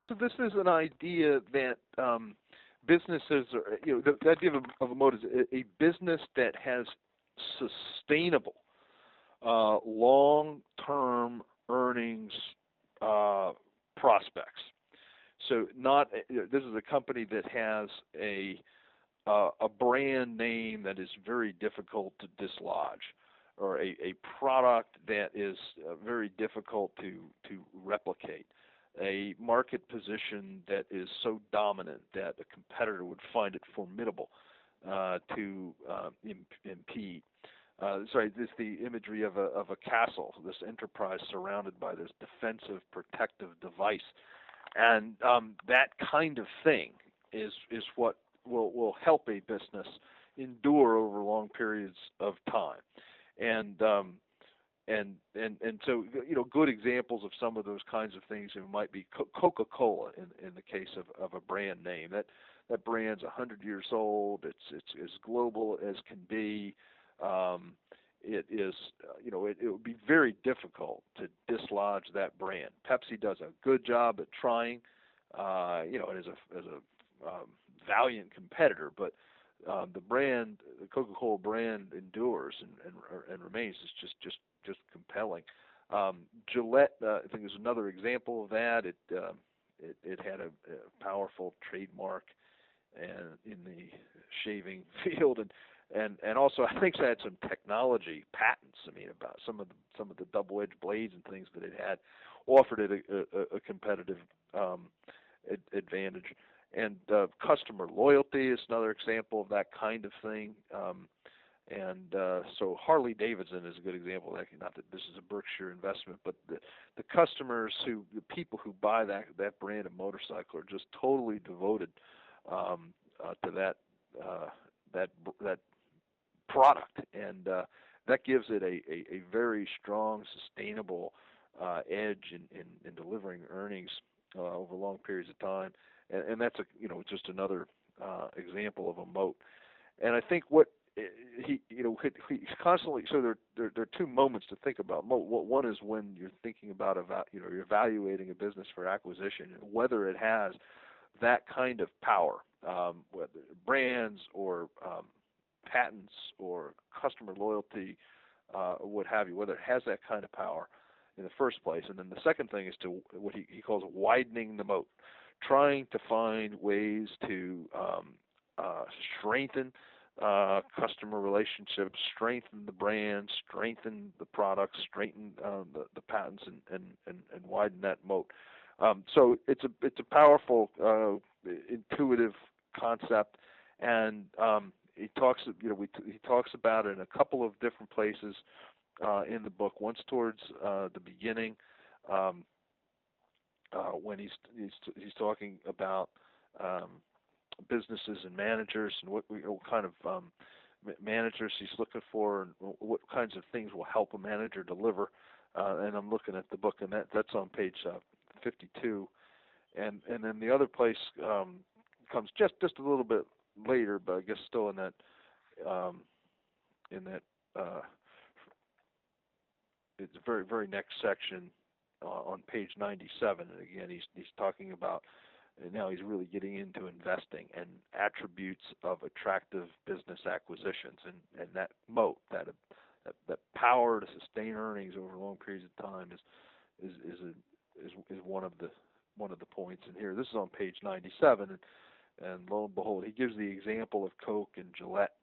So this is an idea that businesses, are, the idea of a moat is a business that has sustainable, long-term earnings prospects. So not this is a company that has a brand name that is very difficult to dislodge, or a product that is very difficult to replicate, a market position that is so dominant that a competitor would find it formidable to impede. Sorry, this is the imagery of a castle, this enterprise surrounded by this defensive, protective device, and that kind of thing is what will help a business endure over long periods of time, and so good examples of some of those kinds of things might be Coca-Cola in the case of a brand name. That brand's 100 years old. It's as global as can be. It is it would be very difficult to dislodge that brand. Pepsi does a good job at trying, and as a valiant competitor, but the Coca-Cola brand endures and remains. It's just compelling. Gillette, I think, is another example of that. It had a powerful trademark and in the shaving field, and also I think it had some technology patents. I mean, about some of the double-edged blades and things that it had offered it a competitive advantage. And customer loyalty is another example of that kind of thing. So Harley Davidson is a good example of that. Not that this is a Berkshire investment, but the customers the people who buy that brand of motorcycle are just totally devoted to that product, and that gives it a very strong, sustainable edge in delivering earnings over long periods of time. And that's just another example of a moat. And I think what he's constantly, so there are two moments to think about moat. One is when you're thinking about you're evaluating a business for acquisition and whether it has that kind of power, whether brands or patents or customer loyalty, or what have you, whether it has that kind of power in the first place. And then the second thing is to what he calls widening the moat, trying to find ways to strengthen customer relationships, strengthen the brand, strengthen the products, strengthen the patents, and widen that moat. So it's a powerful, intuitive concept, and he talks about it in a couple of different places in the book. Once towards the beginning, when he's talking about businesses and managers and what kind of managers he's looking for and what kinds of things will help a manager deliver. And I'm looking at the book, and that's on page 52. And then the other place comes just a little bit later, but I guess still in that it's the very, very next section on page 97. And again, he's talking about, and now he's really getting into investing and attributes of attractive business acquisitions, and that moat, that power to sustain earnings over long periods of time is one of the points in here. This is on page 97, and lo and behold, he gives the example of Coke and Gillette.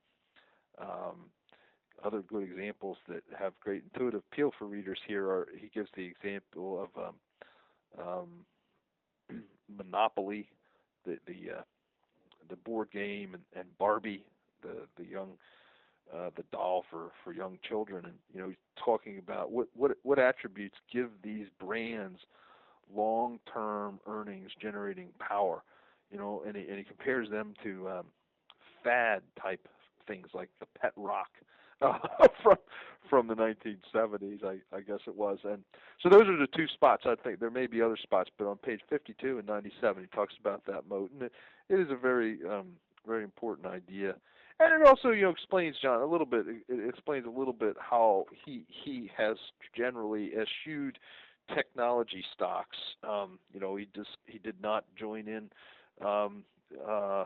Other good examples that have great intuitive appeal for readers here are, he gives the example of Monopoly, the board game, and Barbie, the doll for young children, and he's talking about what attributes give these brands long-term earnings generating power, and he compares them to fad type things like the pet rock from the 1970s, I guess it was. And so those are the two spots. I think there may be other spots, but on page 52 and 97 he talks about that moat, and it is a very very important idea. And it also explains, John, a little bit. It explains a little bit how he has generally eschewed technology stocks. He did not join in um, uh,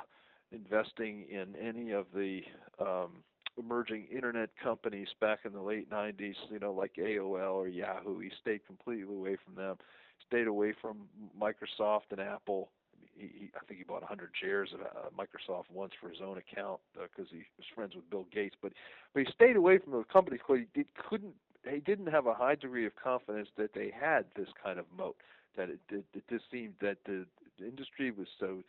investing in any of the emerging internet companies back in the late 90s, like AOL or Yahoo. He stayed completely away from them. Stayed away from Microsoft and Apple. I think he bought 100 shares of Microsoft once for his own account because he was friends with Bill Gates. But he stayed away from those companies because he didn't have a high degree of confidence that they had this kind of moat. That it just seemed that the industry was so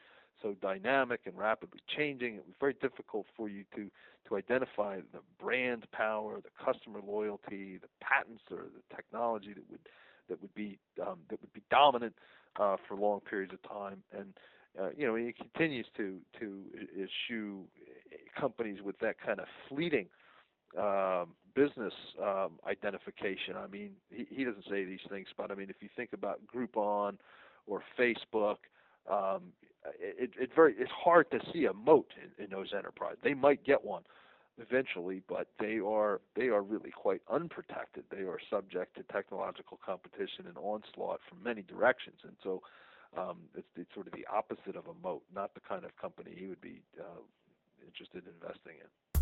dynamic and rapidly changing. It was very difficult for you to identify the brand power, the customer loyalty, the patents, or the technology that would be dominant for long periods of time. And he continues to eschew companies with that kind of fleeting business identification. I mean, he doesn't say these things, but I mean, if you think about Groupon or Facebook, it's hard to see a moat in those enterprises. They might get one eventually, but they are really quite unprotected. They are subject to technological competition and onslaught from many directions, and so it's sort of the opposite of a moat, not the kind of company he would be interested in investing in.